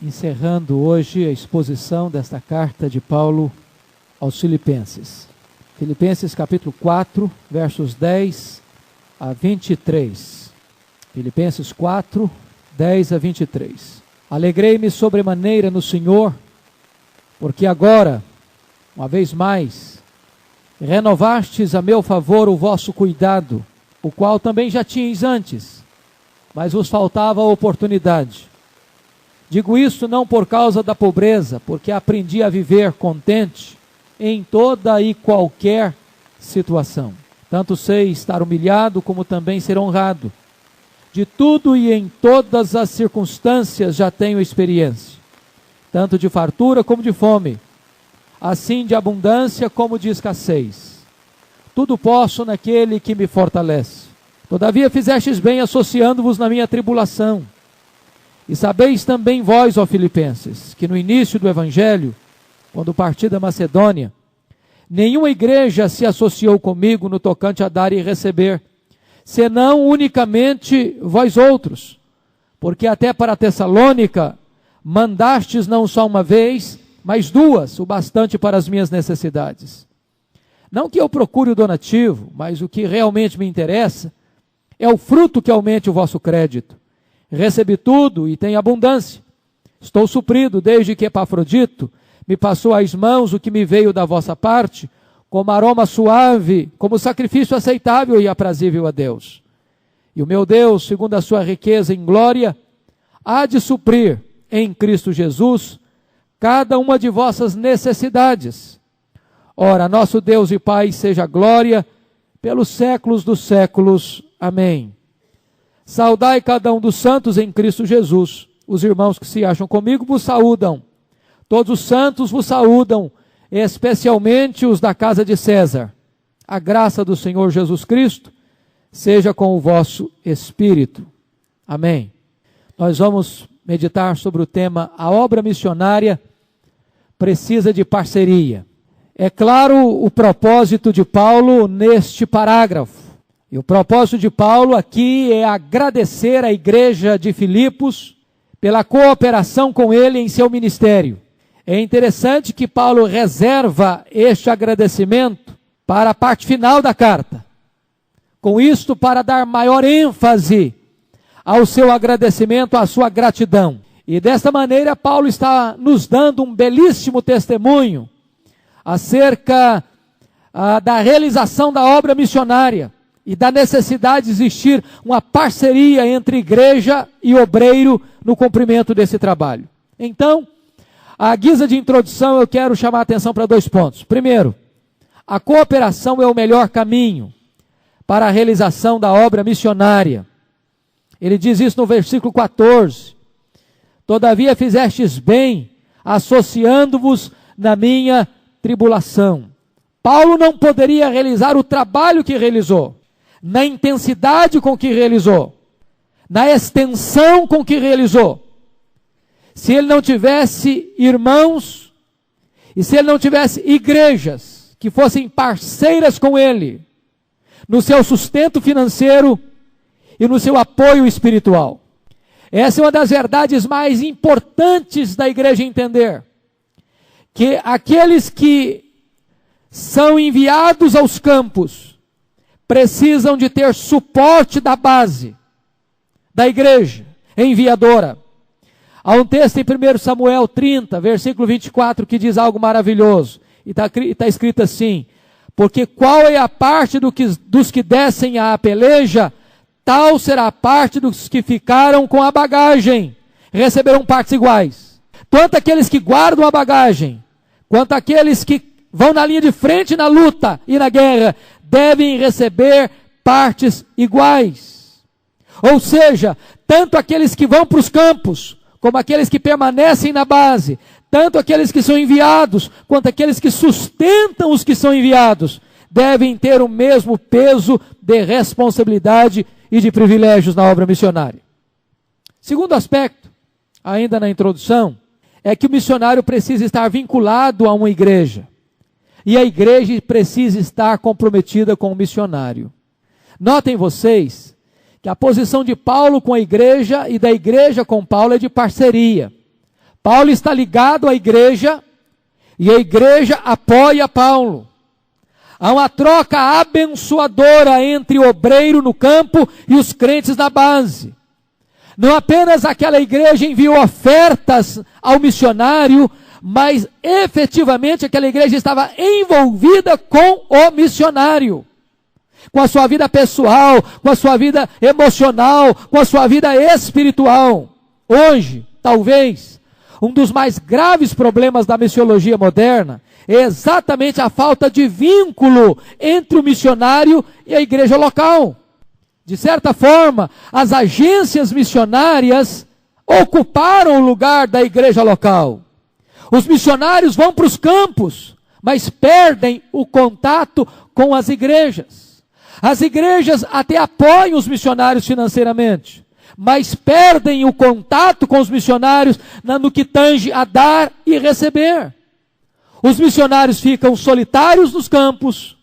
encerrando hoje a exposição desta carta de Paulo aos Filipenses. Filipenses capítulo 4, versos 10 a 23. Filipenses 4, 10 a 23. Alegrei-me sobremaneira no Senhor, porque agora, uma vez mais, renovastes a meu favor o vosso cuidado, o qual também já tinhais antes, mas vos faltava a oportunidade. Digo isso não por causa da pobreza, porque aprendi a viver contente em toda e qualquer situação. Tanto sei estar humilhado, como também ser honrado. De tudo e em todas as circunstâncias já tenho experiência, tanto de fartura como de fome, assim de abundância como de escassez. Tudo posso naquele que me fortalece. Todavia fizestes bem associando-vos na minha tribulação. E sabeis também vós, ó Filipenses, que no início do Evangelho, quando parti da Macedônia, nenhuma igreja se associou comigo no tocante a dar e receber, senão unicamente vós outros, porque até para Tessalônica mandastes não só uma vez, mas duas, o bastante para as minhas necessidades. Não que eu procure o donativo, mas o que realmente me interessa é o fruto que aumente o vosso crédito. Recebi tudo e tenho abundância. Estou suprido desde que Epafrodito me passou às mãos o que me veio da vossa parte, como aroma suave, como sacrifício aceitável e aprazível a Deus. E o meu Deus, segundo a sua riqueza em glória, há de suprir em Cristo Jesus cada uma de vossas necessidades. Ora, nosso Deus e Pai seja glória pelos séculos dos séculos. Amém. Saudai cada um dos santos em Cristo Jesus. Os irmãos que se acham comigo vos saúdam. Todos os santos vos saúdam, especialmente os da casa de César. A graça do Senhor Jesus Cristo seja com o vosso espírito. Amém. Nós vamos meditar sobre o tema: a obra missionária precisa de parceria. É claro o propósito de Paulo neste parágrafo. E o propósito de Paulo aqui é agradecer à igreja de Filipos pela cooperação com ele em seu ministério. É interessante que Paulo reserva este agradecimento para a parte final da carta. Com isto, para dar maior ênfase ao seu agradecimento, à sua gratidão. E desta maneira, Paulo está nos dando um belíssimo testemunho acerca da realização da obra missionária e da necessidade de existir uma parceria entre igreja e obreiro no cumprimento desse trabalho. Então, à guisa de introdução, eu quero chamar a atenção para dois pontos. Primeiro, a cooperação é o melhor caminho para a realização da obra missionária. Ele diz isso no versículo 14. Todavia fizestes bem, associando-vos na minha tribulação. Paulo não poderia realizar o trabalho que realizou, na intensidade com que realizou, na extensão com que realizou, se ele não tivesse irmãos, e se ele não tivesse igrejas que fossem parceiras com ele, no seu sustento financeiro e no seu apoio espiritual. Essa é uma das verdades mais importantes da igreja entender, que aqueles que são enviados aos campos precisam de ter suporte da base, da igreja enviadora. Há um texto em 1 Samuel 30, versículo 24, que diz algo maravilhoso. E está escrito assim: porque qual é a parte dos que descem à peleja, tal será a parte dos que ficaram com a bagagem. Receberão partes iguais. Tanto aqueles que guardam a bagagem, quanto aqueles que vão na linha de frente na luta e na guerra, devem receber partes iguais. Ou seja, tanto aqueles que vão para os campos, como aqueles que permanecem na base, tanto aqueles que são enviados, quanto aqueles que sustentam os que são enviados, devem ter o mesmo peso de responsabilidade e de privilégios na obra missionária. Segundo aspecto, ainda na introdução, é que o missionário precisa estar vinculado a uma igreja. E a igreja precisa estar comprometida com o missionário. Notem vocês que a posição de Paulo com a igreja e da igreja com Paulo é de parceria. Paulo está ligado à igreja e a igreja apoia Paulo. Há uma troca abençoadora entre o obreiro no campo e os crentes na base. Não apenas aquela igreja enviou ofertas ao missionário, mas efetivamente aquela igreja estava envolvida com o missionário. Com a sua vida pessoal, com a sua vida emocional, com a sua vida espiritual. Hoje, talvez, um dos mais graves problemas da missiologia moderna é exatamente a falta de vínculo entre o missionário e a igreja local. De certa forma, as agências missionárias ocuparam o lugar da igreja local. Os missionários vão para os campos, mas perdem o contato com as igrejas. As igrejas até apoiam os missionários financeiramente, mas perdem o contato com os missionários no que tange a dar e receber. Os missionários ficam solitários nos campos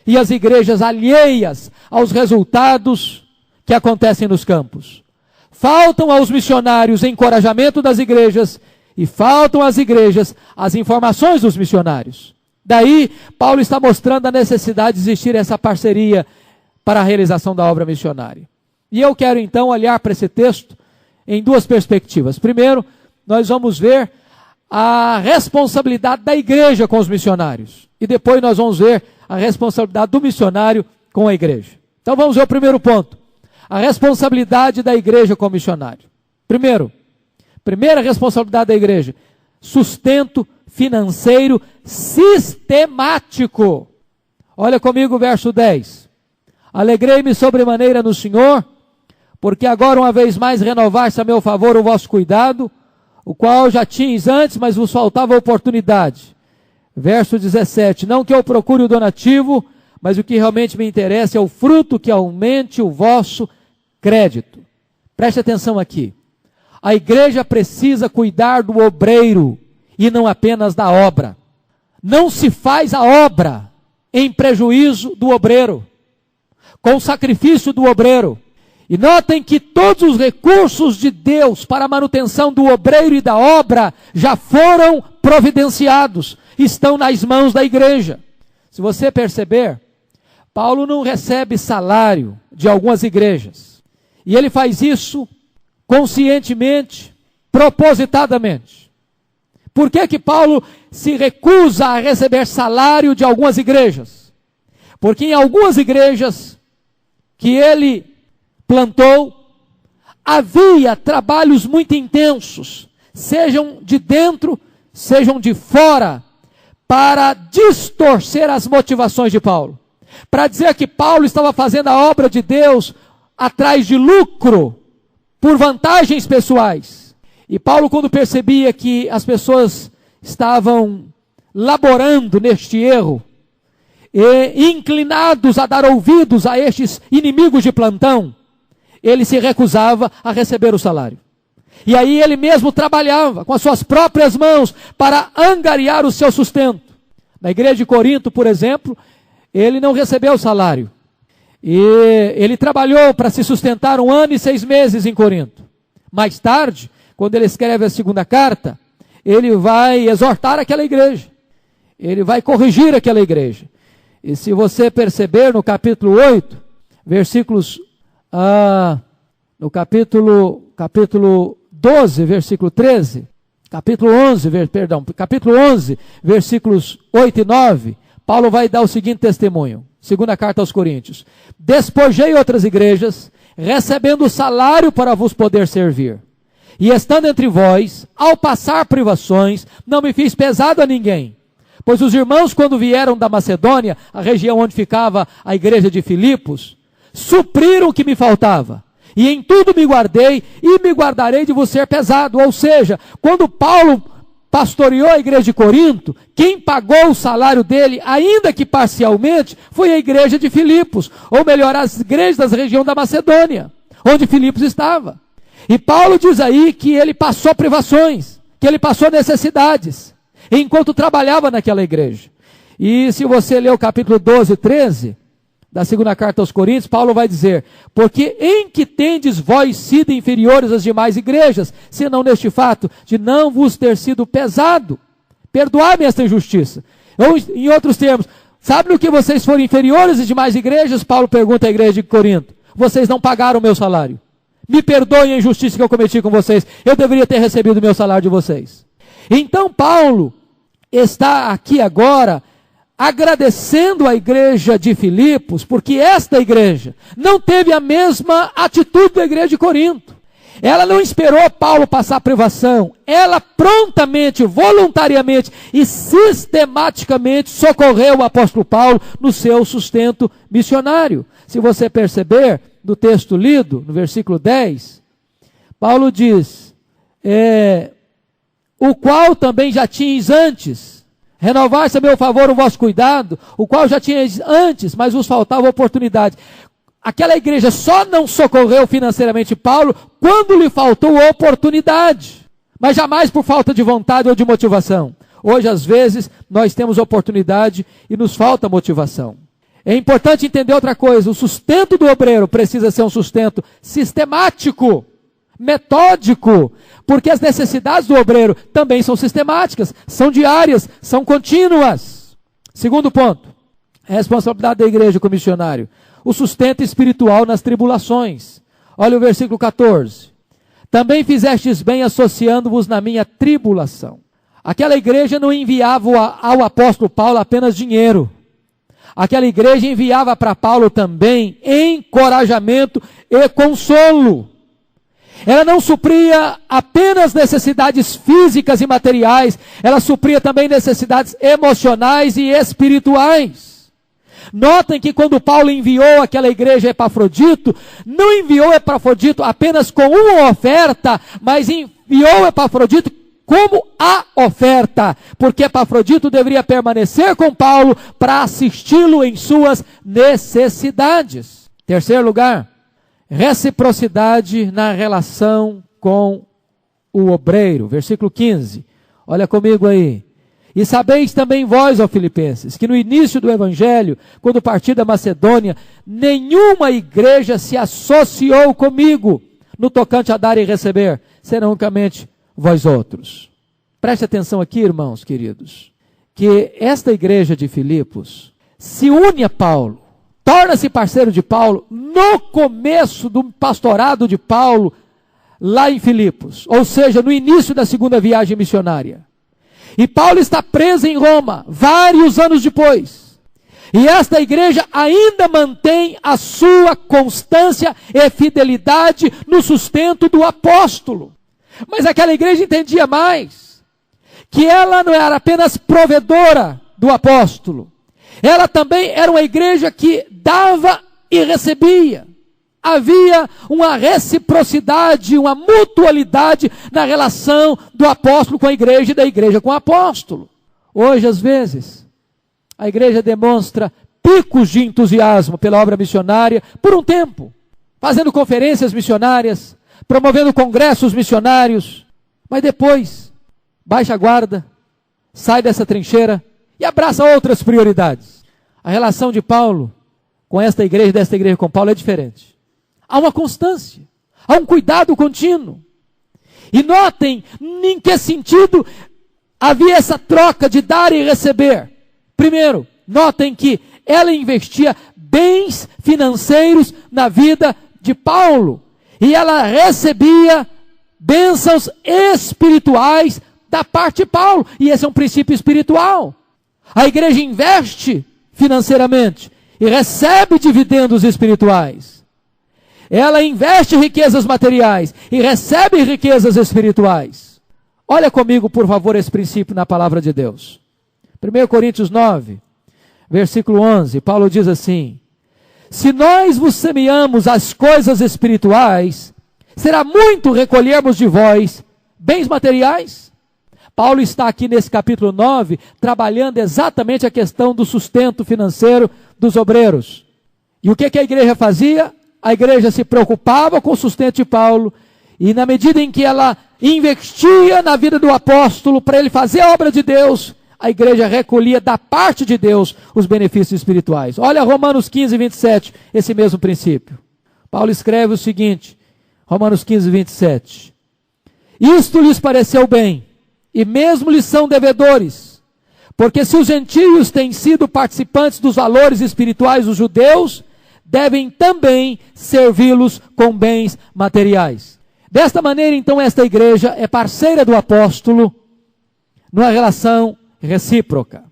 e as igrejas alheias aos resultados que acontecem nos campos. Faltam aos missionários encorajamento das igrejas e faltam às igrejas as informações dos missionários. Daí, Paulo está mostrando a necessidade de existir essa parceria para a realização da obra missionária. E eu quero então olhar para esse texto em duas perspectivas. Primeiro, nós vamos ver a responsabilidade da igreja com os missionários. E depois nós vamos ver a responsabilidade do missionário com a igreja. Então vamos ver o primeiro ponto. A responsabilidade da igreja com o missionário. Primeira responsabilidade da igreja. Sustento financeiro sistemático. Olha comigo o verso 10. Alegrei-me sobremaneira no Senhor, porque agora uma vez mais renovaste a meu favor o vosso cuidado, o qual já tinhas antes, mas vos faltava oportunidade. Verso 17, não que eu procure o donativo, mas o que realmente me interessa é o fruto que aumente o vosso crédito. Preste atenção aqui. A igreja precisa cuidar do obreiro e não apenas da obra. Não se faz a obra em prejuízo do obreiro, com o sacrifício do obreiro. E notem que todos os recursos de Deus para a manutenção do obreiro e da obra já foram providenciados, estão nas mãos da igreja. Se você perceber, Paulo não recebe salário de algumas igrejas. E ele faz isso conscientemente, propositadamente. Por que que Paulo se recusa a receber salário de algumas igrejas? Porque em algumas igrejas que ele plantou, havia trabalhos muito intensos, sejam de dentro, sejam de fora, para distorcer as motivações de Paulo. Para dizer que Paulo estava fazendo a obra de Deus atrás de lucro, por vantagens pessoais. E Paulo, quando percebia que as pessoas estavam laborando neste erro, e inclinados a dar ouvidos a estes inimigos de plantão, ele se recusava a receber o salário. E aí ele mesmo trabalhava com as suas próprias mãos para angariar o seu sustento. Na igreja de Corinto, por exemplo, ele não recebeu o salário. E ele trabalhou para se sustentar 1 ano e 6 meses em Corinto. Mais tarde, quando ele escreve a segunda carta, ele vai exortar aquela igreja. Ele vai corrigir aquela igreja. E se você perceber no capítulo 8, versículos... no capítulo 12, versículo 13, capítulo 11, versículos 8 e 9, Paulo vai dar o seguinte testemunho, segunda carta aos Coríntios: despojei outras igrejas, recebendo salário para vos poder servir, e estando entre vós, ao passar privações, não me fiz pesado a ninguém, pois os irmãos, quando vieram da Macedônia, a região onde ficava a igreja de Filipos, supriram o que me faltava, e em tudo me guardei, e me guardarei de vos ser pesado. Ou seja, quando Paulo pastoreou a igreja de Corinto, quem pagou o salário dele, ainda que parcialmente, foi a igreja de Filipos, ou melhor, as igrejas da região da Macedônia, onde Filipos estava. E Paulo diz aí que ele passou privações, que ele passou necessidades, enquanto trabalhava naquela igreja. E se você ler o capítulo 12 e 13... da segunda carta aos Coríntios, Paulo vai dizer: porque em que tendes vós sido inferiores às demais igrejas, senão neste fato de não vos ter sido pesado? Perdoai-me esta injustiça. Ou, em outros termos, sabe no que vocês foram inferiores às demais igrejas? Paulo pergunta à igreja de Corinto: vocês não pagaram o meu salário. Me perdoem a injustiça que eu cometi com vocês. Eu deveria ter recebido o meu salário de vocês. Então Paulo está aqui agora agradecendo a igreja de Filipos, porque esta igreja não teve a mesma atitude da igreja de Corinto. Ela não esperou Paulo passar privação, ela prontamente, voluntariamente e sistematicamente socorreu o apóstolo Paulo no seu sustento missionário. Se você perceber, no texto lido, no versículo 10, Paulo diz: o qual também já tinhas antes, renovar-se a meu favor o vosso cuidado, o qual já tinhas antes, mas vos faltava oportunidade. Aquela igreja só não socorreu financeiramente Paulo quando lhe faltou oportunidade, mas jamais por falta de vontade ou de motivação. Hoje, às vezes, nós temos oportunidade e nos falta motivação. É importante entender outra coisa: o sustento do obreiro precisa ser um sustento sistemático, metódico, porque as necessidades do obreiro também são sistemáticas, são diárias, são contínuas. Segundo ponto, a responsabilidade da igreja como missionário: o sustento espiritual nas tribulações. Olha o versículo 14. Também fizestes bem associando-vos na minha tribulação. Aquela igreja não enviava ao apóstolo Paulo apenas dinheiro. Aquela igreja enviava para Paulo também encorajamento e consolo. Ela não supria apenas necessidades físicas e materiais, ela supria também necessidades emocionais e espirituais. Notem que quando Paulo enviou aquela igreja Epafrodito, não enviou Epafrodito apenas com uma oferta, mas enviou Epafrodito como a oferta, porque Epafrodito deveria permanecer com Paulo para assisti-lo em suas necessidades. Terceiro lugar, reciprocidade na relação com o obreiro. Versículo 15, olha comigo aí. E sabeis também vós, ó Filipenses, que no início do evangelho, quando parti da Macedônia, nenhuma igreja se associou comigo no tocante a dar e receber, senão unicamente vós outros. Preste atenção aqui, irmãos queridos, que esta igreja de Filipos se une a Paulo, torna-se parceiro de Paulo no começo do pastorado de Paulo lá em Filipos, ou seja, no início da segunda viagem missionária. E Paulo está preso em Roma, vários anos depois. E esta igreja ainda mantém a sua constância e fidelidade no sustento do apóstolo. Mas aquela igreja entendia mais, que ela não era apenas provedora do apóstolo, ela também era uma igreja que dava e recebia. Havia uma reciprocidade, uma mutualidade na relação do apóstolo com a igreja e da igreja com o apóstolo. Hoje, às vezes, a igreja demonstra picos de entusiasmo pela obra missionária por um tempo, fazendo conferências missionárias, promovendo congressos missionários, mas depois baixa a guarda, sai dessa trincheira e abraça outras prioridades. A relação de Paulo com esta igreja, desta igreja com Paulo é diferente. Há uma constância, há um cuidado contínuo. E notem em que sentido havia essa troca de dar e receber. Primeiro, notem que ela investia bens financeiros na vida de Paulo. E ela recebia bênçãos espirituais da parte de Paulo. E esse é um princípio espiritual. A igreja investe financeiramente e recebe dividendos espirituais. Ela investe riquezas materiais e recebe riquezas espirituais. Olha comigo, por favor, esse princípio na palavra de Deus. 1 Coríntios 9, versículo 11, Paulo diz assim: se nós vos semeamos as coisas espirituais, será muito recolhermos de vós bens materiais? Paulo está aqui nesse capítulo 9, trabalhando exatamente a questão do sustento financeiro dos obreiros. E o que a igreja fazia? A igreja se preocupava com o sustento de Paulo, e na medida em que ela investia na vida do apóstolo para ele fazer a obra de Deus, a igreja recolhia da parte de Deus os benefícios espirituais. Olha Romanos 15, 27, esse mesmo princípio. Paulo escreve o seguinte, Romanos 15, 27. Isto lhes pareceu bem, e mesmo lhes são devedores, porque se os gentios têm sido participantes dos valores espirituais dos judeus, devem também servi-los com bens materiais. Desta maneira, então, esta igreja é parceira do apóstolo numa relação recíproca.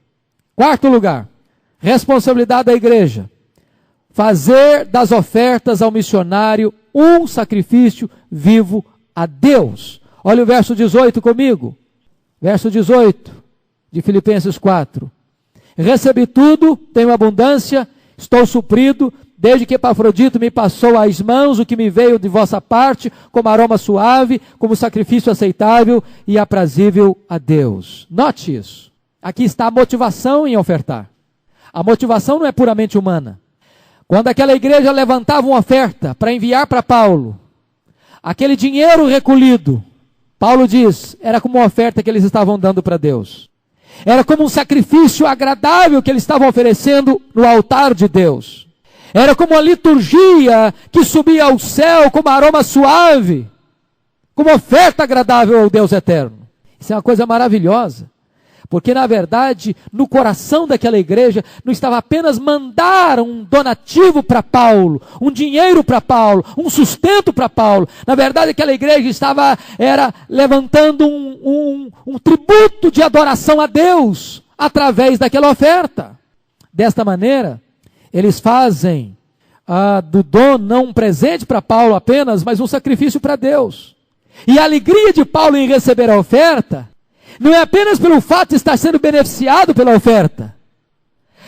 Quarto lugar, responsabilidade da igreja. Fazer das ofertas ao missionário um sacrifício vivo a Deus. Olha o verso 18 comigo. Verso 18 de Filipenses 4. Recebi tudo, tenho abundância, estou suprido, desde que Epafrodito me passou às mãos o que me veio de vossa parte, como aroma suave, como sacrifício aceitável e aprazível a Deus. Note isso. Aqui está a motivação em ofertar. A motivação não é puramente humana. Quando aquela igreja levantava uma oferta para enviar para Paulo, aquele dinheiro recolhido, Paulo diz, era como uma oferta que eles estavam dando para Deus. Era como um sacrifício agradável que eles estavam oferecendo no altar de Deus. Era como uma liturgia que subia ao céu como aroma suave, como oferta agradável ao Deus eterno. Isso é uma coisa maravilhosa, porque na verdade, no coração daquela igreja, não estava apenas mandar um donativo para Paulo, um dinheiro para Paulo, um sustento para Paulo. Na verdade, aquela igreja era levantando um tributo de adoração a Deus, através daquela oferta. Desta maneira, eles fazem do dom não um presente para Paulo apenas, mas um sacrifício para Deus. E a alegria de Paulo em receber a oferta, não é apenas pelo fato de estar sendo beneficiado pela oferta,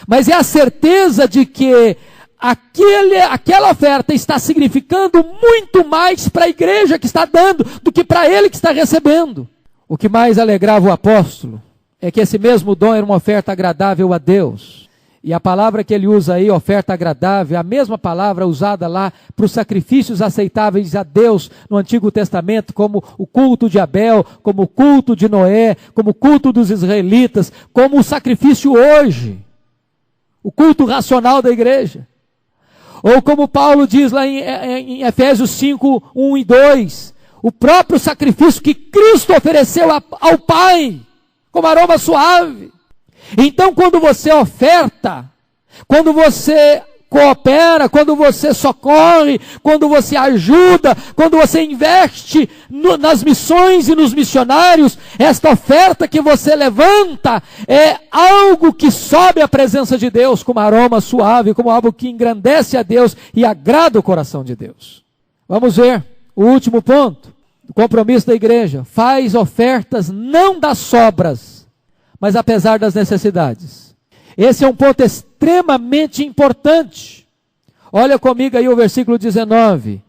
mas é a certeza de que aquela oferta está significando muito mais para a igreja que está dando, do que para ele que está recebendo. O que mais alegrava o apóstolo é que esse mesmo dom era uma oferta agradável a Deus. E a palavra que ele usa aí, oferta agradável, é a mesma palavra usada lá para os sacrifícios aceitáveis a Deus no Antigo Testamento, como o culto de Abel, como o culto de Noé, como o culto dos israelitas, como o sacrifício hoje, o culto racional da igreja. Ou como Paulo diz lá em Efésios 5, 1 e 2, o próprio sacrifício que Cristo ofereceu ao Pai, como aroma suave. Então, quando você oferta, quando você coopera, quando você socorre, quando você ajuda, quando você investe nas missões e nos missionários, esta oferta que você levanta é algo que sobe à presença de Deus como aroma suave, como algo que engrandece a Deus e agrada o coração de Deus. Vamos ver o último ponto, o compromisso da igreja. Faz ofertas não das sobras, mas apesar das necessidades. Esse é um ponto extremamente importante. Olha comigo aí o versículo 19.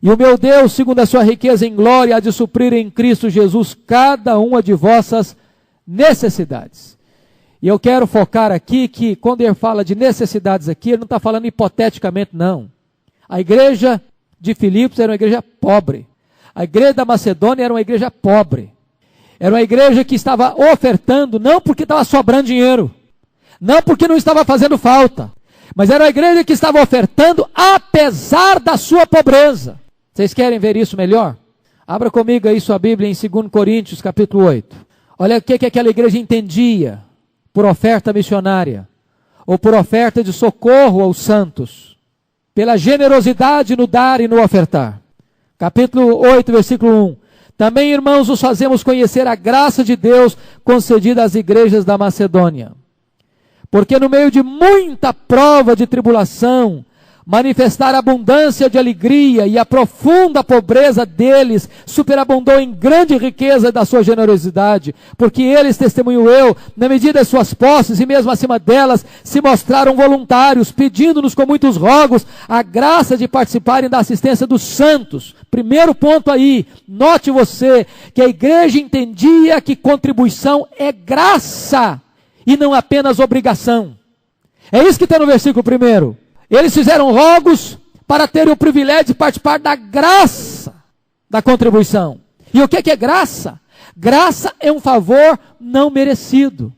E o meu Deus, segundo a sua riqueza em glória, há de suprir em Cristo Jesus cada uma de vossas necessidades. E eu quero focar aqui que quando ele fala de necessidades aqui, ele não está falando hipoteticamente, não. A igreja de Filipos era uma igreja pobre. A igreja da Macedônia era uma igreja pobre. Era uma igreja que estava ofertando, não porque estava sobrando dinheiro, não porque não estava fazendo falta, mas era uma igreja que estava ofertando apesar da sua pobreza. Vocês querem ver isso melhor? Abra comigo aí sua Bíblia em 2 Coríntios, capítulo 8. Olha o que aquela igreja entendia por oferta missionária, ou por oferta de socorro aos santos, pela generosidade no dar e no ofertar. Capítulo 8, versículo 1. Também, irmãos, os fazemos conhecer a graça de Deus concedida às igrejas da Macedônia. Porque no meio de muita prova de tribulação, manifestar a abundância de alegria e a profunda pobreza deles superabundou em grande riqueza da sua generosidade, porque eles, testemunho eu, na medida das suas posses e mesmo acima delas, se mostraram voluntários, pedindo-nos com muitos rogos a graça de participarem da assistência dos santos. Primeiro ponto aí, note você que a igreja entendia que contribuição é graça e não apenas obrigação. É isso que está no versículo 1. Eles fizeram rogos para terem o privilégio de participar da graça da contribuição. E o que é graça? Graça é um favor não merecido.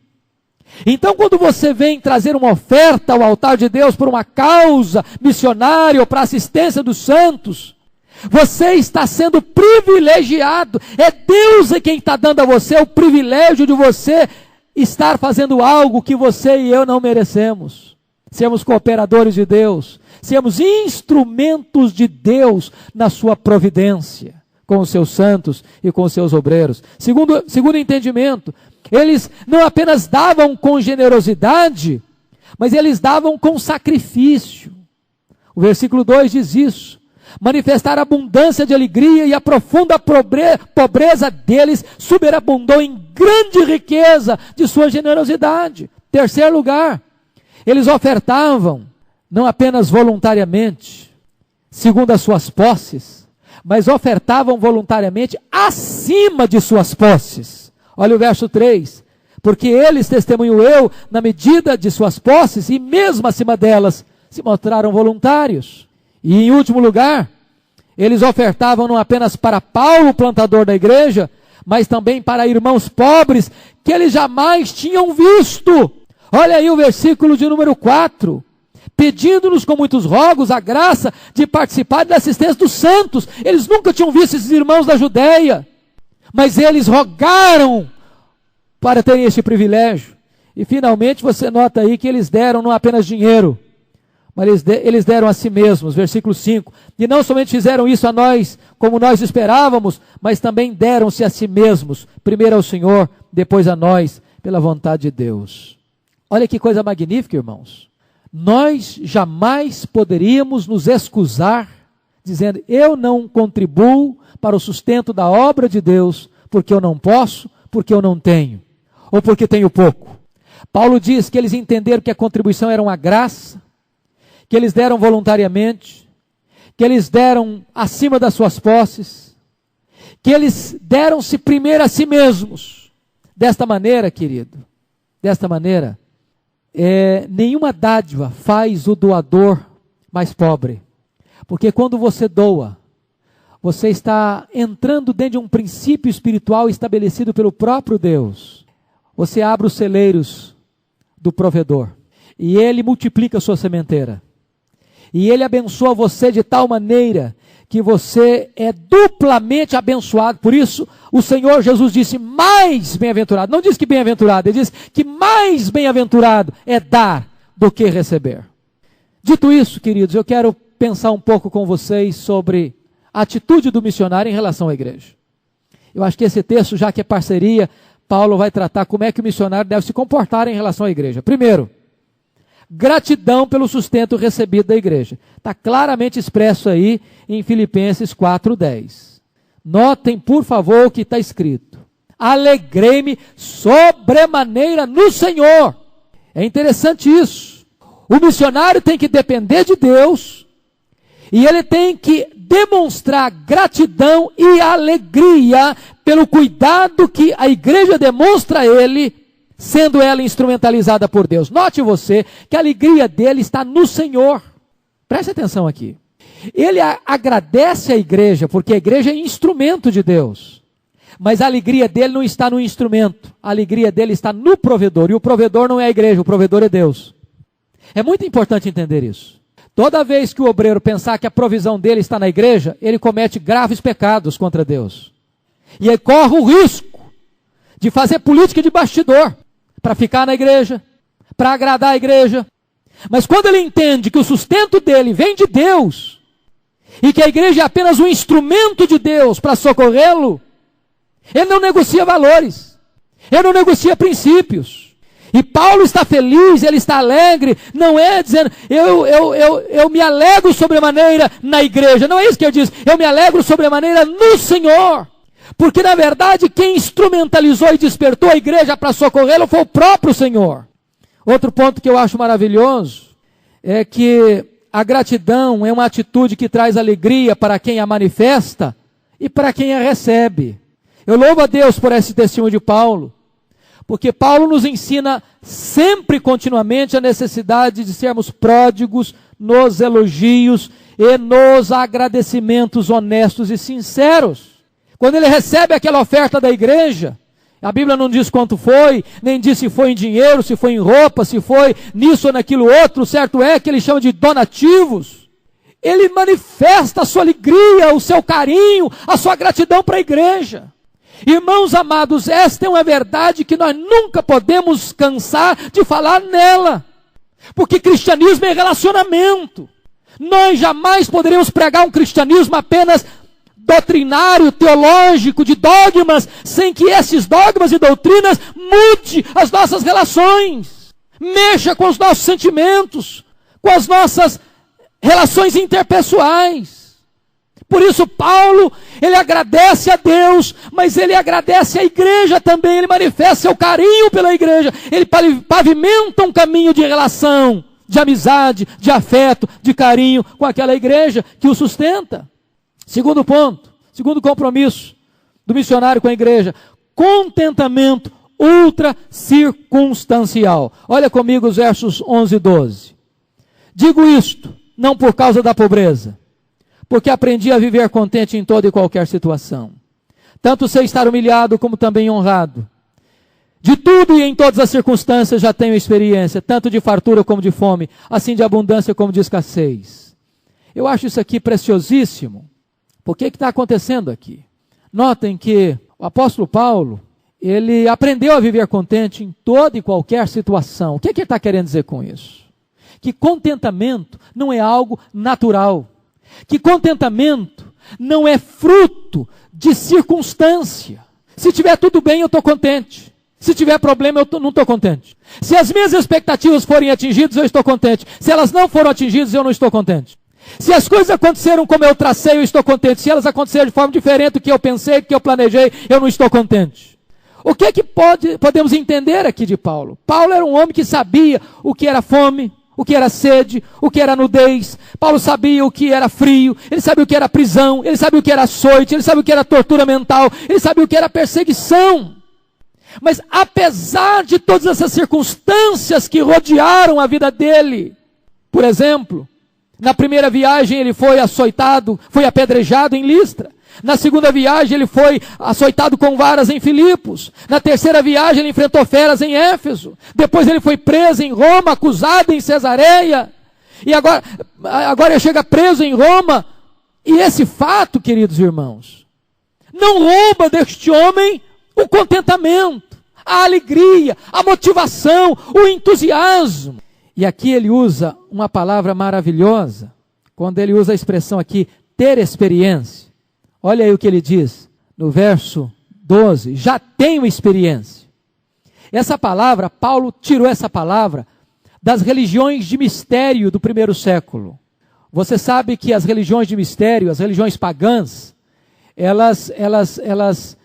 Então, quando você vem trazer uma oferta ao altar de Deus por uma causa missionária ou para assistência dos santos, você está sendo privilegiado. É Deus quem está dando a você o privilégio de você estar fazendo algo que você e eu não merecemos. Sermos cooperadores de Deus, sermos instrumentos de Deus na sua providência, com os seus santos e com os seus obreiros. Segundo entendimento, eles não apenas davam com generosidade, mas eles davam com sacrifício. O versículo 2 diz isso: manifestar abundância de alegria, e a profunda pobreza deles superabundou em grande riqueza de sua generosidade. Terceiro lugar, eles ofertavam não apenas voluntariamente, segundo as suas posses, mas ofertavam voluntariamente acima de suas posses. Olha o verso 3: porque eles, testemunho eu, na medida de suas posses e mesmo acima delas, se mostraram voluntários. E em último lugar, eles ofertavam não apenas para Paulo, plantador da igreja, mas também para irmãos pobres que eles jamais tinham visto. Olha aí o versículo de número 4. Pedindo-nos com muitos rogos a graça de participar da assistência dos santos. Eles nunca tinham visto esses irmãos da Judeia, mas eles rogaram para terem este privilégio. E finalmente você nota aí que eles deram não apenas dinheiro, mas eles deram a si mesmos. Versículo 5. E não somente fizeram isso a nós, como nós esperávamos, mas também deram-se a si mesmos, primeiro ao Senhor, depois a nós, pela vontade de Deus. Olha que coisa magnífica, irmãos. Nós jamais poderíamos nos excusar, dizendo: eu não contribuo para o sustento da obra de Deus, porque eu não posso, porque eu não tenho, ou porque tenho pouco. Paulo diz que eles entenderam que a contribuição era uma graça, que eles deram voluntariamente, que eles deram acima das suas posses, que eles deram-se primeiro a si mesmos. Desta maneira, querido, desta maneira, nenhuma dádiva faz o doador mais pobre, porque quando você doa, você está entrando dentro de um princípio espiritual estabelecido pelo próprio Deus. Você abre os celeiros do provedor, e ele multiplica a sua sementeira, e ele abençoa você de tal maneira que você é duplamente abençoado. Por isso o Senhor Jesus disse: mais bem-aventurado. Não diz que bem-aventurado, ele diz que mais bem-aventurado é dar do que receber. Dito isso, queridos, eu quero pensar um pouco com vocês sobre a atitude do missionário em relação à igreja. Eu acho que esse texto, já que é parceria, Paulo vai tratar como é que o missionário deve se comportar em relação à igreja. Primeiro, gratidão pelo sustento recebido da igreja. Está claramente expresso aí em Filipenses 4:10. Notem, por favor, o que está escrito: alegrei-me sobremaneira no Senhor. É interessante isso. O missionário tem que depender de Deus, e ele tem que demonstrar gratidão e alegria pelo cuidado que a igreja demonstra a ele, sendo ela instrumentalizada por Deus. Note você que a alegria dele está no Senhor. Preste atenção aqui. Ele agradece a igreja, porque a igreja é instrumento de Deus. Mas a alegria dele não está no instrumento. A alegria dele está no provedor. E o provedor não é a igreja, o provedor é Deus. É muito importante entender isso. Toda vez que o obreiro pensar que a provisão dele está na igreja, ele comete graves pecados contra Deus. E ele corre o risco de fazer política de bastidor, para ficar na igreja, para agradar a igreja. Mas quando ele entende que o sustento dele vem de Deus, e que a igreja é apenas um instrumento de Deus para socorrê-lo, ele não negocia valores, ele não negocia princípios. E Paulo está feliz, ele está alegre, não é dizendo, eu me alegro sobremaneira na igreja, não é isso que ele diz, eu me alegro sobremaneira no Senhor. Porque na verdade quem instrumentalizou e despertou a igreja para socorrê-lo foi o próprio Senhor. Outro ponto que eu acho maravilhoso é que a gratidão é uma atitude que traz alegria para quem a manifesta e para quem a recebe. Eu louvo a Deus por esse testemunho de Paulo, porque Paulo nos ensina sempre, continuamente, a necessidade de sermos pródigos nos elogios e nos agradecimentos honestos e sinceros. Quando ele recebe aquela oferta da igreja, A Bíblia não diz quanto foi, nem diz se foi em dinheiro, se foi em roupa, se foi nisso ou naquilo outro. O certo é que ele chama de donativos. Ele manifesta a sua alegria, o seu carinho, a sua gratidão para a igreja. Irmãos amados, esta é uma verdade que nós nunca podemos cansar de falar nela. Porque cristianismo é relacionamento. Nós jamais poderemos pregar um cristianismo apenas doutrinário, teológico, de dogmas, sem que esses dogmas e doutrinas mude as nossas relações, mexa com os nossos sentimentos, com as nossas relações interpessoais. Por isso Paulo, ele agradece a Deus, mas ele agradece à igreja também, ele manifesta seu carinho pela igreja, ele pavimenta um caminho de relação, de amizade, de afeto, de carinho com aquela igreja que o sustenta. Segundo ponto, segundo compromisso do missionário com a igreja, contentamento ultra circunstancial. Olha comigo os versos 11 e 12. Digo isto, não por causa da pobreza, porque aprendi a viver contente em toda e qualquer situação. Tanto sei estar humilhado como também honrado. De tudo e em todas as circunstâncias já tenho experiência, tanto de fartura como de fome, assim de abundância como de escassez. Eu acho isso aqui preciosíssimo. Por que está acontecendo aqui? Notem que o apóstolo Paulo, ele aprendeu a viver contente em toda e qualquer situação. O que ele está querendo dizer com isso? Que contentamento não é algo natural. Que contentamento não é fruto de circunstância. Se tiver tudo bem, eu estou contente. Se tiver problema, eu não estou contente. Se as minhas expectativas forem atingidas, eu estou contente. Se elas não foram atingidas, eu não estou contente. Se as coisas aconteceram como eu tracei, eu estou contente. Se elas aconteceram de forma diferente do que eu pensei, do que eu planejei, eu não estou contente. O que podemos entender aqui de Paulo? Paulo era um homem que sabia o que era fome, o que era sede, o que era nudez. Paulo sabia o que era frio, ele sabia o que era prisão, ele sabia o que era açoite, ele sabia o que era tortura mental, ele sabia o que era perseguição. Mas apesar de todas essas circunstâncias que rodearam a vida dele, por exemplo, na primeira viagem ele foi açoitado, foi apedrejado em Listra. Na segunda viagem ele foi açoitado com varas em Filipos. Na terceira viagem ele enfrentou feras em Éfeso. Depois ele foi preso em Roma, acusado em Cesareia. E agora ele chega preso em Roma. E esse fato, queridos irmãos, não rouba deste homem o contentamento, a alegria, a motivação, o entusiasmo. E aqui ele usa uma palavra maravilhosa, quando ele usa a expressão aqui, ter experiência. Olha aí o que ele diz, no verso 12, já tenho experiência. Essa palavra, Paulo tirou essa palavra das religiões de mistério do primeiro século. Você sabe que as religiões de mistério, as religiões pagãs, elas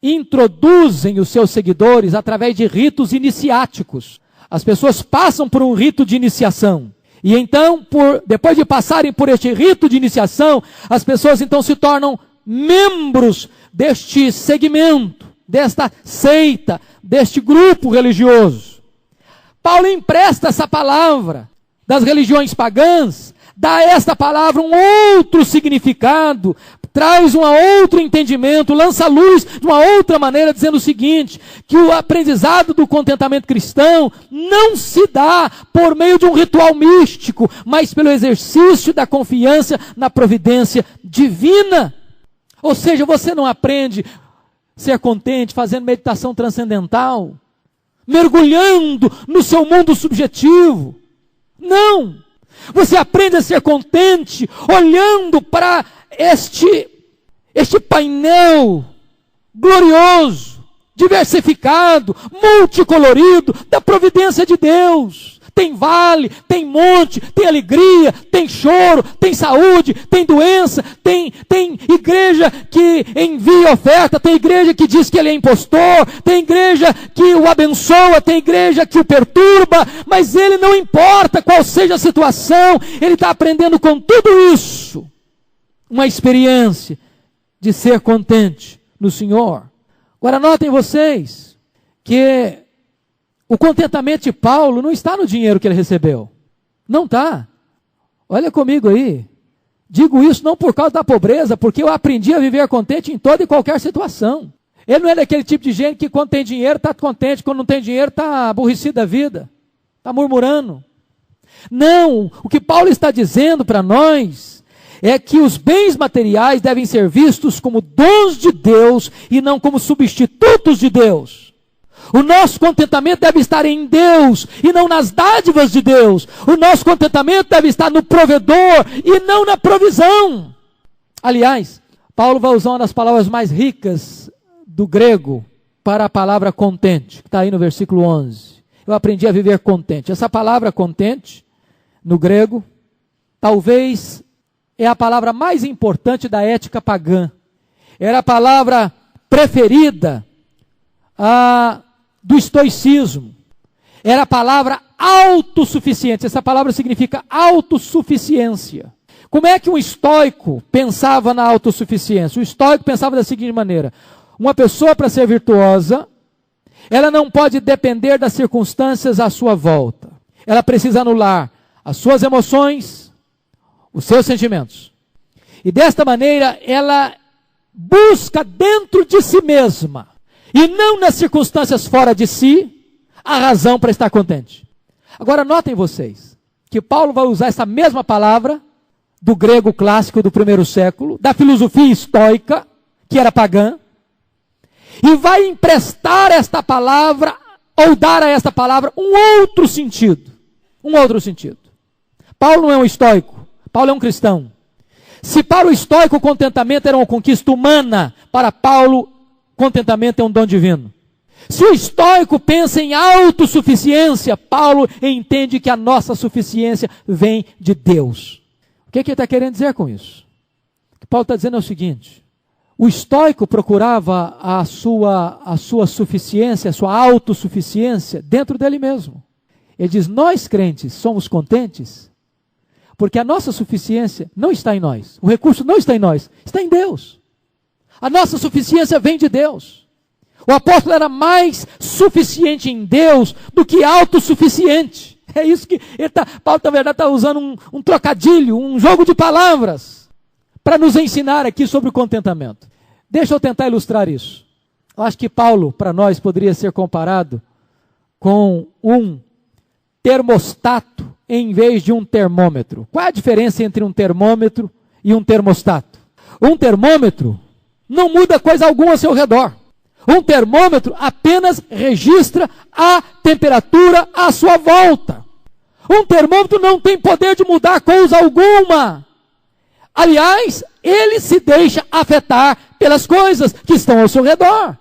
introduzem os seus seguidores através de ritos iniciáticos. As pessoas passam por um rito de iniciação. E então, depois de passarem por este rito de iniciação, as pessoas então se tornam membros deste segmento, desta seita, deste grupo religioso. Paulo empresta essa palavra das religiões pagãs, dá a esta palavra um outro significado, traz um outro entendimento, lança luz de uma outra maneira, dizendo o seguinte, que o aprendizado do contentamento cristão não se dá por meio de um ritual místico, mas pelo exercício da confiança na providência divina. Ou seja, você não aprende a ser contente fazendo meditação transcendental, mergulhando no seu mundo subjetivo. Não! Você aprende a ser contente olhando para este painel glorioso, diversificado, multicolorido da providência de Deus. Tem vale, tem monte, tem alegria, tem choro, tem saúde, tem doença, tem igreja que envia oferta, tem igreja que diz que ele é impostor, tem igreja que o abençoa, tem igreja que o perturba, mas ele não importa qual seja a situação, ele está aprendendo com tudo isso uma experiência de ser contente no Senhor. Agora notem vocês que o contentamento de Paulo não está no dinheiro que ele recebeu. Não está. Olha comigo aí. Digo isso não por causa da pobreza, porque eu aprendi a viver contente em toda e qualquer situação. Ele não é daquele tipo de gente que quando tem dinheiro está contente, quando não tem dinheiro está aborrecido da vida, está murmurando. Não, o que Paulo está dizendo para nós é que os bens materiais devem ser vistos como dons de Deus e não como substitutos de Deus. O nosso contentamento deve estar em Deus e não nas dádivas de Deus. O nosso contentamento deve estar no provedor e não na provisão. Aliás, Paulo vai usar uma das palavras mais ricas do grego para a palavra contente, que está aí no versículo 11. Eu aprendi a viver contente. Essa palavra contente, no grego, talvez é a palavra mais importante da ética pagã. Era a palavra preferida do estoicismo. Era a palavra autossuficiente. Essa palavra significa autossuficiência. Como é que um estoico pensava na autossuficiência? O estoico pensava da seguinte maneira: uma pessoa, para ser virtuosa, ela não pode depender das circunstâncias à sua volta. Ela precisa anular as suas emoções, os seus sentimentos. E desta maneira, ela busca dentro de si mesma, e não nas circunstâncias fora de si, a razão para estar contente. Agora notem vocês, que Paulo vai usar essa mesma palavra, do grego clássico do primeiro século, da filosofia estoica, que era pagã, e vai emprestar esta palavra, ou dar a esta palavra, um outro sentido. Um outro sentido. Paulo não é um estoico, Paulo é um cristão. Se para o estoico o contentamento era uma conquista humana, para Paulo, contentamento é um dom divino. Se o estoico pensa em autossuficiência, Paulo entende que a nossa suficiência vem de Deus. O que ele está querendo dizer com isso? O que Paulo está dizendo é o seguinte: o estoico procurava a sua suficiência, a sua autossuficiência dentro dele mesmo. Ele diz: nós crentes somos contentes porque a nossa suficiência não está em nós. O recurso não está em nós, está em Deus. A nossa suficiência vem de Deus. O apóstolo era mais suficiente em Deus do que autossuficiente. É isso que Paulo, na verdade, está usando um trocadilho, um jogo de palavras, para nos ensinar aqui sobre o contentamento. Deixa eu tentar ilustrar isso. Eu acho que Paulo, para nós, poderia ser comparado com um termostato em vez de um termômetro. Qual é a diferença entre um termômetro e um termostato? Um termômetro não muda coisa alguma ao seu redor. Um termômetro apenas registra a temperatura à sua volta. Um termômetro não tem poder de mudar coisa alguma. Aliás, ele se deixa afetar pelas coisas que estão ao seu redor.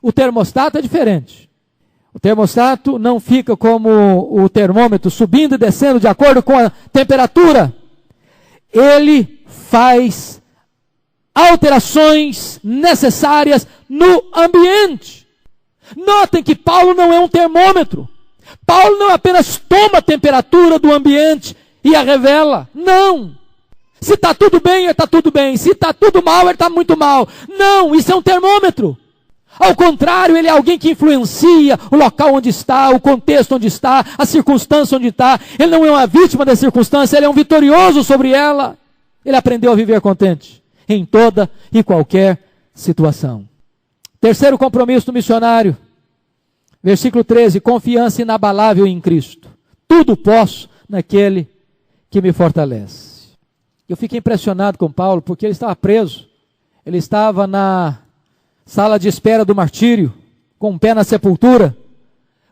O termostato é diferente. O termostato não fica como o termômetro, subindo e descendo de acordo com a temperatura. Ele faz alterações necessárias no ambiente. Notem que Paulo não é um termômetro. Paulo não apenas toma a temperatura do ambiente e a revela. Não. Se está tudo bem, ele está tudo bem. Se está tudo mal, ele está muito mal. Não, isso é um termômetro. Ao contrário, ele é alguém que influencia o local onde está, o contexto onde está, a circunstância onde está. Ele não é uma vítima da circunstância, ele é um vitorioso sobre ela. Ele aprendeu a viver contente em toda e qualquer situação. Terceiro compromisso do missionário. Versículo 13, confiança inabalável em Cristo. Tudo posso naquele que me fortalece. Eu fiquei impressionado com Paulo, porque ele estava preso. Ele estava na sala de espera do martírio, com um pé na sepultura,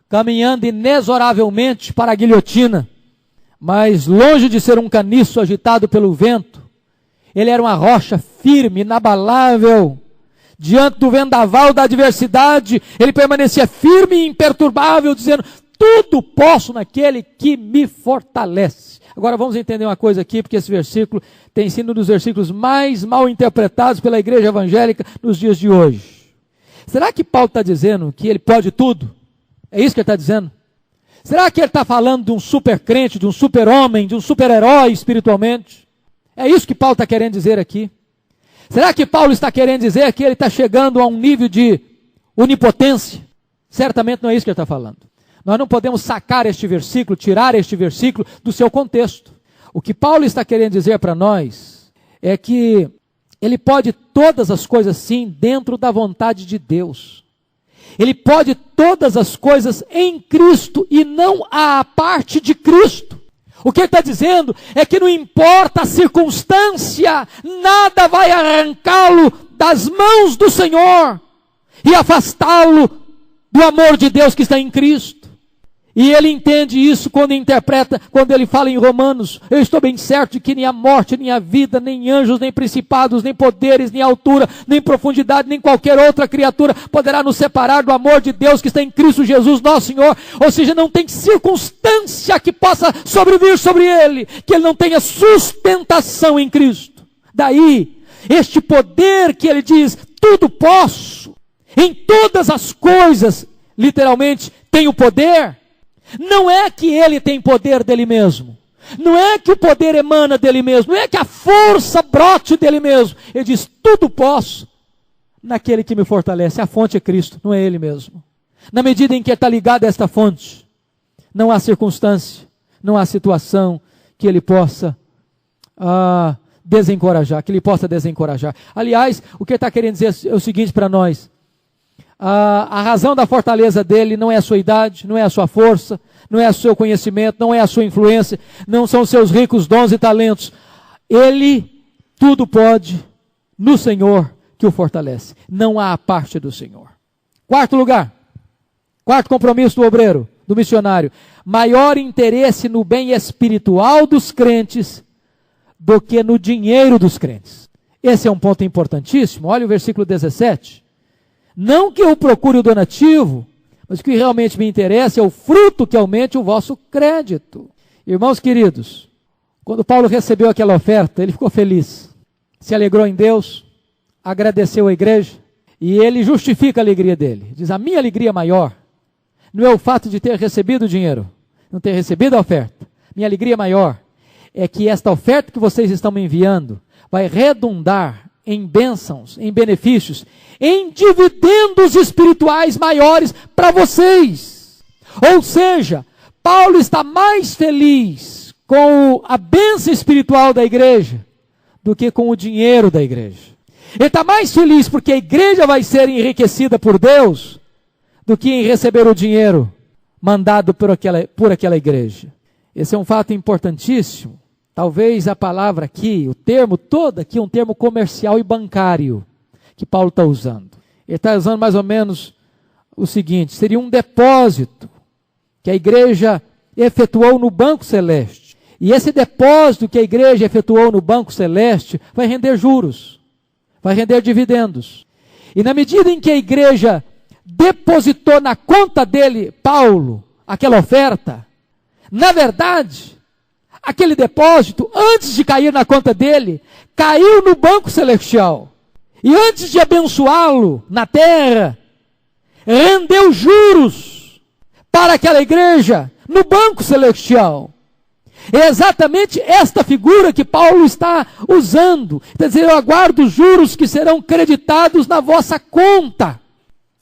caminhando inexoravelmente para a guilhotina. Mas longe de ser um caniço agitado pelo vento, ele era uma rocha firme, inabalável. Diante do vendaval da adversidade, ele permanecia firme e imperturbável, dizendo: tudo posso naquele que me fortalece. Agora vamos entender uma coisa aqui, porque esse versículo tem sido um dos versículos mais mal interpretados pela igreja evangélica nos dias de hoje. Será que Paulo está dizendo que ele pode tudo? É isso que ele está dizendo? Será que ele está falando de um super crente, de um super homem, de um super herói espiritualmente? É isso que Paulo está querendo dizer aqui? Será que Paulo está querendo dizer que ele está chegando a um nível de onipotência? Certamente não é isso que ele está falando. Nós não podemos sacar este versículo, tirar este versículo do seu contexto. O que Paulo está querendo dizer para nós é que Ele pode todas as coisas sim dentro da vontade de Deus. Ele pode todas as coisas em Cristo e não à parte de Cristo. O que ele está dizendo é que não importa a circunstância, nada vai arrancá-lo das mãos do Senhor e afastá-lo do amor de Deus que está em Cristo. E ele entende isso quando interpreta, quando ele fala em Romanos: eu estou bem certo de que nem a morte, nem a vida, nem anjos, nem principados, nem poderes, nem altura, nem profundidade, nem qualquer outra criatura poderá nos separar do amor de Deus que está em Cristo Jesus nosso Senhor. Ou seja, não tem circunstância que possa sobrevir sobre ele, que ele não tenha sustentação em Cristo. Daí, este poder que ele diz: tudo posso, em todas as coisas, literalmente, tem o poder. Não é que ele tem poder dele mesmo, não é que o poder emana dele mesmo, não é que a força brote dele mesmo. Ele diz: tudo posso naquele que me fortalece. A fonte é Cristo, não é ele mesmo. Na medida em que ele está ligado a esta fonte, não há circunstância, não há situação que ele possa desencorajar, que ele possa desencorajar. Aliás, o que ele está querendo dizer é o seguinte para nós: a razão da fortaleza dele não é a sua idade, não é a sua força, não é o seu conhecimento, não é a sua influência, não são os seus ricos dons e talentos. Ele tudo pode no Senhor que o fortalece. Não há a parte do Senhor. Quarto lugar, quarto compromisso do obreiro, do missionário: maior interesse no bem espiritual dos crentes do que no dinheiro dos crentes. Esse é um ponto importantíssimo. Olha o versículo 17. Não que eu procure o donativo, mas o que realmente me interessa é o fruto que aumente o vosso crédito. Irmãos queridos, quando Paulo recebeu aquela oferta, ele ficou feliz, se alegrou em Deus, agradeceu à igreja, e ele justifica a alegria dele. Diz: a minha alegria maior não é o fato de ter recebido o dinheiro, não ter recebido a oferta. Minha alegria maior é que esta oferta que vocês estão me enviando vai redundar em bênçãos, em benefícios, em dividendos espirituais maiores para vocês. Ou seja, Paulo está mais feliz com a bênção espiritual da igreja do que com o dinheiro da igreja. Ele está mais feliz porque a igreja vai ser enriquecida por Deus do que em receber o dinheiro mandado por aquela igreja. Esse é um fato importantíssimo. Talvez a palavra aqui, o termo todo aqui, é um termo comercial e bancário que Paulo está usando. Ele está usando mais ou menos o seguinte: seria um depósito que a igreja efetuou no banco celeste. E esse depósito que a igreja efetuou no banco celeste vai render juros, vai render dividendos. E na medida em que a igreja depositou na conta dele, Paulo, aquela oferta, na verdade, aquele depósito, antes de cair na conta dele, caiu no banco celestial. E antes de abençoá-lo na terra, rendeu juros para aquela igreja no banco celestial. É exatamente esta figura que Paulo está usando. Quer dizer, eu aguardo os juros que serão creditados na vossa conta.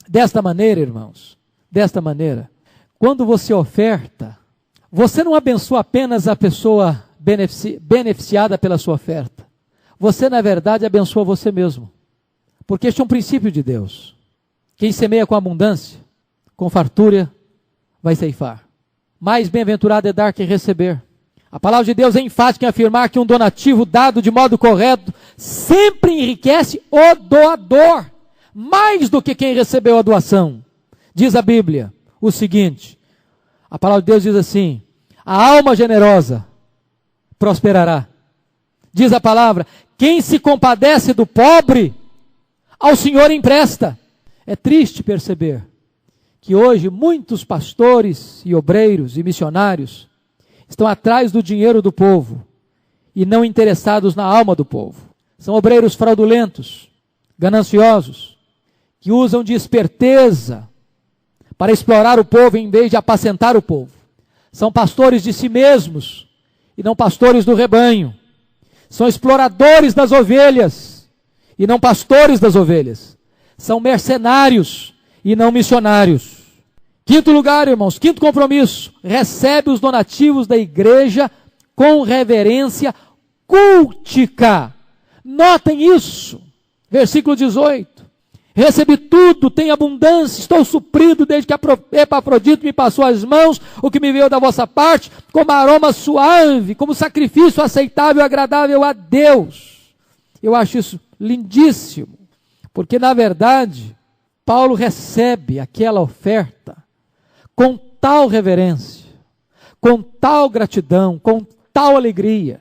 Desta maneira, irmãos, desta maneira, quando você oferta, você não abençoa apenas a pessoa beneficiada pela sua oferta. Você, na verdade, abençoa você mesmo. Porque este é um princípio de Deus. Quem semeia com abundância, com fartura, vai ceifar. Mais bem-aventurado é dar que receber. A palavra de Deus é enfática em afirmar que um donativo dado de modo correto sempre enriquece o doador, mais do que quem recebeu a doação. Diz a Bíblia o seguinte: a palavra de Deus diz assim: a alma generosa prosperará. Diz a palavra: quem se compadece do pobre, ao Senhor empresta. É triste perceber que hoje muitos pastores e obreiros e missionários estão atrás do dinheiro do povo e não interessados na alma do povo. São obreiros fraudulentos, gananciosos, que usam de esperteza para explorar o povo em vez de apacentar o povo. São pastores de si mesmos e não pastores do rebanho. São exploradores das ovelhas e não pastores das ovelhas. São mercenários e não missionários. Quinto lugar, irmãos, quinto compromisso: recebe os donativos da igreja com reverência cultica, Notem isso. Versículo 18. Recebi tudo, tenho abundância, estou suprido desde que Epafrodito me passou as mãos, o que me veio da vossa parte, como aroma suave, como sacrifício aceitável e agradável a Deus. Eu acho isso lindíssimo, porque na verdade, Paulo recebe aquela oferta com tal reverência, com tal gratidão, com tal alegria.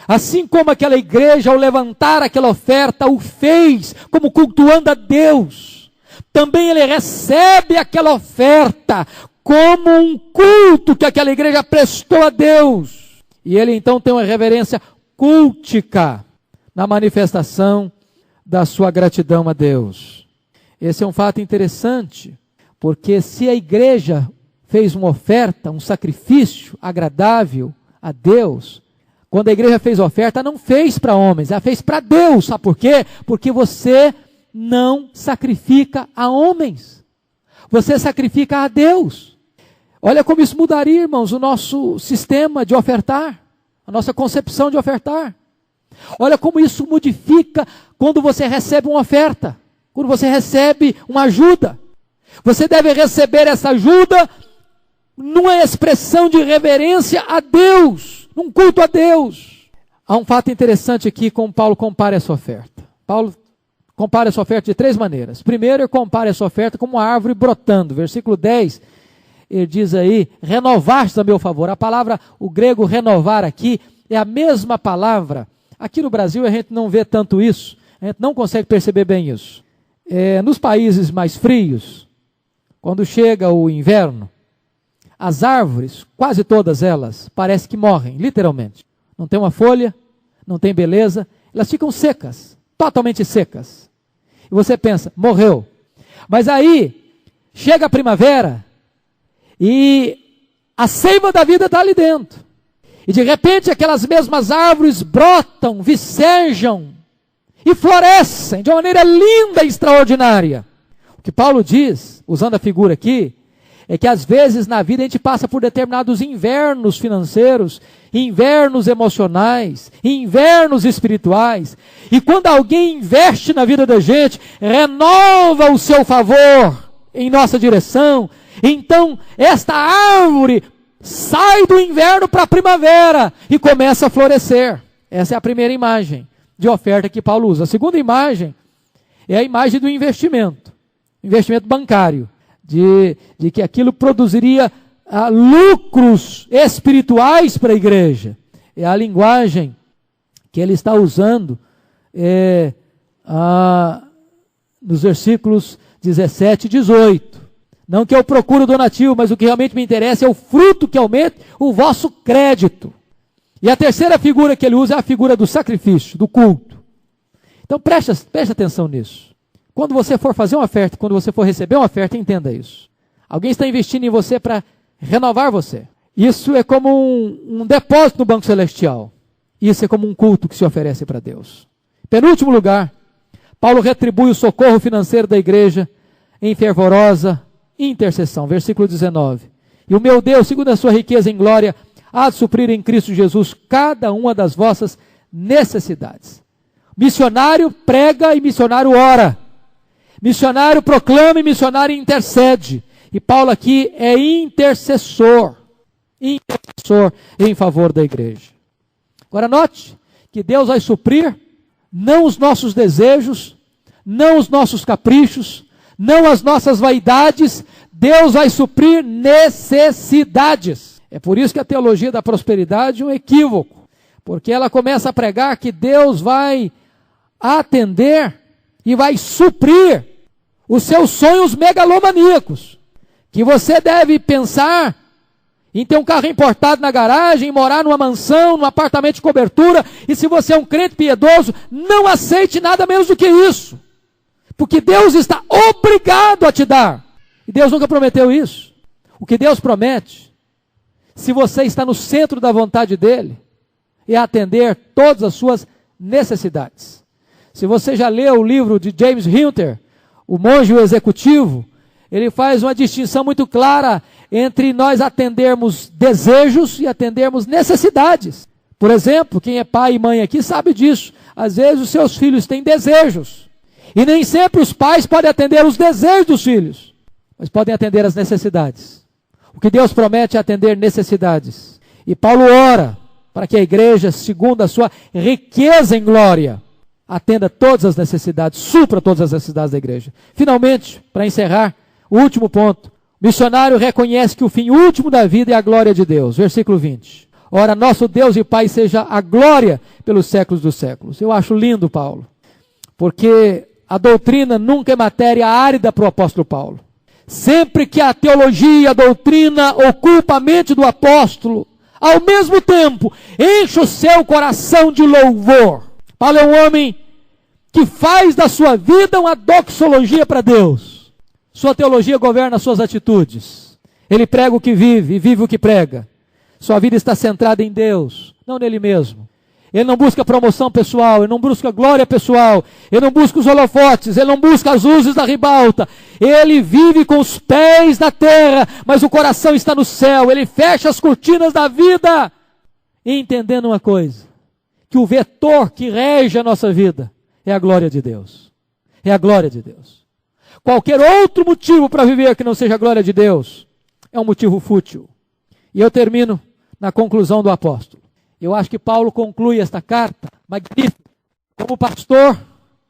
Assim como aquela igreja, ao levantar aquela oferta, o fez como cultuando a Deus, também ele recebe aquela oferta como um culto que aquela igreja prestou a Deus. E ele então tem uma reverência cultica na manifestação da sua gratidão a Deus. Esse é um fato interessante, porque se a igreja fez uma oferta, um sacrifício agradável a Deus, quando a igreja fez oferta, não fez para homens, ela fez para Deus. Sabe por quê? Porque você não sacrifica a homens, você sacrifica a Deus. Olha como isso mudaria, irmãos, o nosso sistema de ofertar, a nossa concepção de ofertar. Olha como isso modifica quando você recebe uma oferta, quando você recebe uma ajuda. Você deve receber essa ajuda numa expressão de reverência a Deus, num culto a Deus. Há um fato interessante aqui como Paulo compara essa oferta. Paulo compara essa oferta de três maneiras. Primeiro, ele compara essa oferta como uma árvore brotando. Versículo 10, ele diz aí, renovaste a meu favor. A palavra, o grego renovar aqui, é a mesma palavra. Aqui no Brasil a gente não vê tanto isso, a gente não consegue perceber bem isso. Nos países mais frios, quando chega o inverno, as árvores, quase todas elas, parece que morrem, literalmente. Não tem uma folha, não tem beleza, elas ficam secas, totalmente secas. E você pensa, morreu. Mas aí, chega a primavera, e a seiva da vida está ali dentro. E de repente aquelas mesmas árvores brotam, vicejam, e florescem de uma maneira linda e extraordinária. O que Paulo diz, usando a figura aqui, é que às vezes na vida a gente passa por determinados invernos financeiros, invernos emocionais, invernos espirituais. E quando alguém investe na vida da gente, renova o seu favor em nossa direção, então esta árvore sai do inverno para a primavera e começa a florescer. Essa é a primeira imagem de oferta que Paulo usa. A segunda imagem é a imagem do investimento bancário. De que aquilo produziria lucros espirituais para a igreja. É a linguagem que ele está usando nos versículos 17 e 18. Não que eu procure o donativo, mas o que realmente me interessa é o fruto que aumente o vosso crédito. E a terceira figura que ele usa é a figura do sacrifício, do culto. Então preste atenção nisso. Quando você for fazer uma oferta, quando você for receber uma oferta, entenda isso. Alguém está investindo em você para renovar você. Isso é como um depósito no Banco Celestial. Isso é como um culto que se oferece para Deus. Penúltimo lugar, Paulo retribui o socorro financeiro da igreja em fervorosa intercessão. Versículo 19. E o meu Deus, segundo a sua riqueza em glória, há de suprir em Cristo Jesus cada uma das vossas necessidades. Missionário prega e missionário ora. Missionário proclama e missionário intercede. E Paulo aqui é intercessor em favor da igreja. Agora note que Deus vai suprir não os nossos desejos, não os nossos caprichos, não as nossas vaidades. Deus vai suprir necessidades. É por isso que a teologia da prosperidade é um equívoco, porque ela começa a pregar que Deus vai atender e vai suprir os seus sonhos megalomaníacos, que você deve pensar em ter um carro importado na garagem, em morar numa mansão, num apartamento de cobertura, e se você é um crente piedoso, não aceite nada menos do que isso, porque Deus está obrigado a te dar, e Deus nunca prometeu isso. O que Deus promete, se você está no centro da vontade dEle, é atender todas as suas necessidades. Se você já leu o livro de James Hunter, O Monge e o Executivo, ele faz uma distinção muito clara entre nós atendermos desejos e atendermos necessidades. Por exemplo, quem é pai e mãe aqui sabe disso. Às vezes os seus filhos têm desejos. E nem sempre os pais podem atender os desejos dos filhos, mas podem atender as necessidades. O que Deus promete é atender necessidades. E Paulo ora para que a igreja, segundo a sua riqueza em glória, atenda todas as necessidades, supra todas as necessidades da igreja. Finalmente, para encerrar, o último ponto. O missionário reconhece que o fim último da vida é a glória de Deus. Versículo 20. Ora, nosso Deus e Pai seja a glória pelos séculos dos séculos. Eu acho lindo, Paulo, porque a doutrina nunca é matéria árida para o apóstolo Paulo. Sempre que a teologia, a doutrina ocupa a mente do apóstolo, ao mesmo tempo, enche o seu coração de louvor. Paulo é um homem que faz da sua vida uma doxologia para Deus. Sua teologia governa suas atitudes. Ele prega o que vive e vive o que prega. Sua vida está centrada em Deus, não nele mesmo. Ele não busca promoção pessoal, ele não busca glória pessoal, ele não busca os holofotes, ele não busca as luzes da ribalta. Ele vive com os pés na terra, mas o coração está no céu. Ele fecha as cortinas da vida, entendendo uma coisa, que o vetor que rege a nossa vida é a glória de Deus. É a glória de Deus. Qualquer outro motivo para viver que não seja a glória de Deus é um motivo fútil. E eu termino na conclusão do apóstolo. Eu acho que Paulo conclui esta carta magnífica como pastor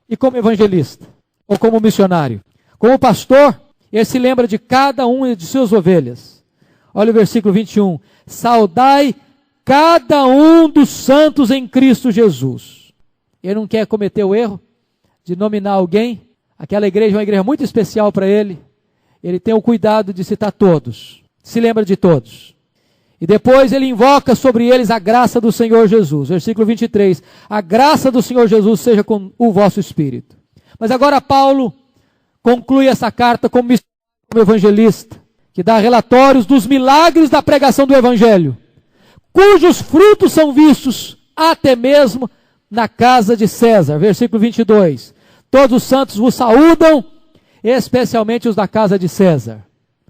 e como evangelista, ou como missionário. Como pastor, ele se lembra de cada uma de suas ovelhas. Olha o versículo 21. Saudai cada um dos santos em Cristo Jesus. Ele não quer cometer o erro de nominar alguém. Aquela igreja é uma igreja muito especial para ele. Ele tem o cuidado de citar todos. Se lembra de todos. E depois ele invoca sobre eles a graça do Senhor Jesus. Versículo 23. A graça do Senhor Jesus seja com o vosso espírito. Mas agora Paulo conclui essa carta como evangelista, que dá relatórios dos milagres da pregação do evangelho, cujos frutos são vistos até mesmo na casa de César. Versículo 22. Todos os santos vos saúdam, especialmente os da casa de César.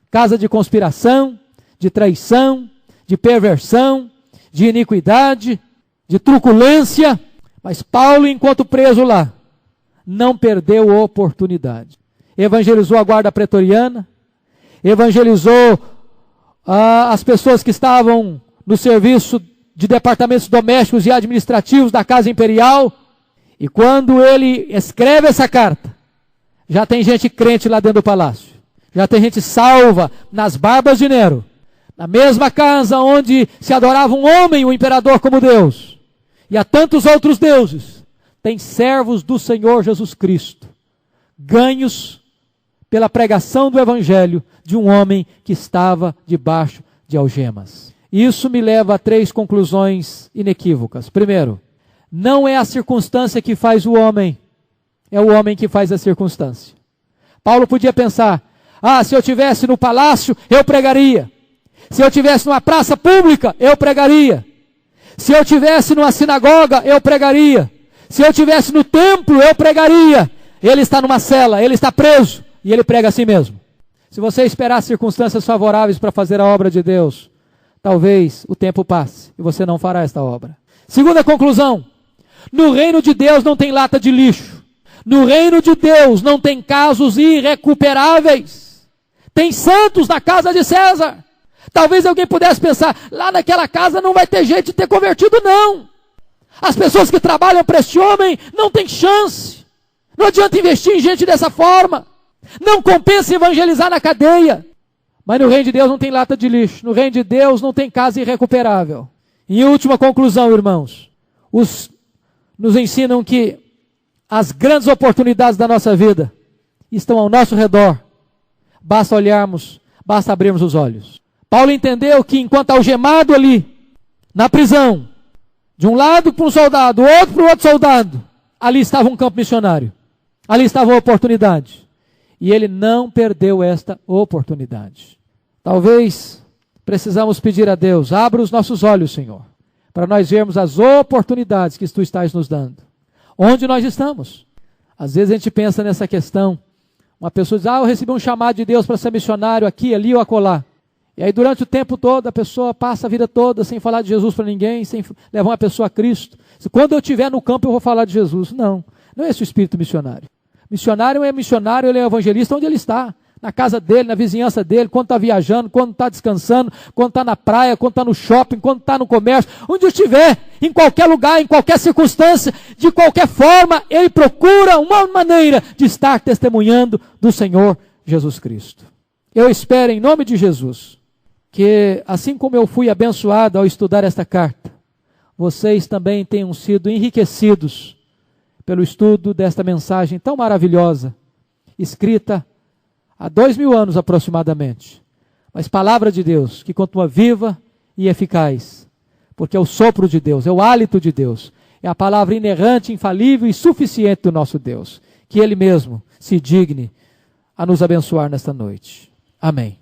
Casa de conspiração, de traição, de perversão, de iniquidade, de truculência. Mas Paulo, enquanto preso lá, não perdeu a oportunidade. Evangelizou a guarda pretoriana, evangelizou as pessoas que estavam no serviço de departamentos domésticos e administrativos da casa imperial. E quando ele escreve essa carta, já tem gente crente lá dentro do palácio. Já tem gente salva nas barbas de Nero. Na mesma casa onde se adorava um homem, o imperador, como Deus. E há tantos outros deuses. Tem servos do Senhor Jesus Cristo, ganhos pela pregação do evangelho de um homem que estava debaixo de algemas. Isso me leva a 3 conclusões inequívocas. Primeiro, não é a circunstância que faz o homem, é o homem que faz a circunstância. Paulo podia pensar, se eu estivesse no palácio, eu pregaria. Se eu estivesse numa praça pública, eu pregaria. Se eu estivesse numa sinagoga, eu pregaria. Se eu estivesse no templo, eu pregaria. Ele está numa cela, ele está preso, e ele prega assim mesmo. Se você esperar circunstâncias favoráveis para fazer a obra de Deus, talvez o tempo passe e você não fará esta obra. Segunda conclusão, no reino de Deus não tem lata de lixo. No reino de Deus não tem casos irrecuperáveis. Tem santos na casa de César. Talvez alguém pudesse pensar, lá naquela casa não vai ter jeito de ter convertido, não. As pessoas que trabalham para este homem não têm chance. Não adianta investir em gente dessa forma. Não compensa evangelizar na cadeia. Mas no reino de Deus não tem lata de lixo. No reino de Deus não tem casa irrecuperável. E última conclusão, irmãos. Nos ensinam que as grandes oportunidades da nossa vida estão ao nosso redor. Basta olharmos, basta abrirmos os olhos. Paulo entendeu que enquanto algemado ali, na prisão, de um lado para um soldado, outro para o outro soldado, ali estava um campo missionário. Ali estava a oportunidade. E ele não perdeu esta oportunidade. Talvez precisamos pedir a Deus, abra os nossos olhos, Senhor, para nós vermos as oportunidades que Tu estás nos dando. Onde nós estamos? Às vezes a gente pensa nessa questão. Uma pessoa diz, eu recebi um chamado de Deus para ser missionário aqui, ali ou acolá. E aí durante o tempo todo a pessoa passa a vida toda sem falar de Jesus para ninguém, sem levar uma pessoa a Cristo. Quando eu estiver no campo eu vou falar de Jesus. Não é esse o espírito missionário. Missionário, ele é evangelista onde ele está. Na casa dele, na vizinhança dele, quando está viajando, quando está descansando, quando está na praia, quando está no shopping, quando está no comércio, onde estiver, em qualquer lugar, em qualquer circunstância, de qualquer forma, ele procura uma maneira de estar testemunhando do Senhor Jesus Cristo. Eu espero, em nome de Jesus, que assim como eu fui abençoado ao estudar esta carta, vocês também tenham sido enriquecidos pelo estudo desta mensagem tão maravilhosa, escrita há 2000 anos aproximadamente, mas palavra de Deus que continua viva e eficaz, porque é o sopro de Deus, é o hálito de Deus, é a palavra inerrante, infalível e suficiente do nosso Deus, que Ele mesmo se digne a nos abençoar nesta noite. Amém.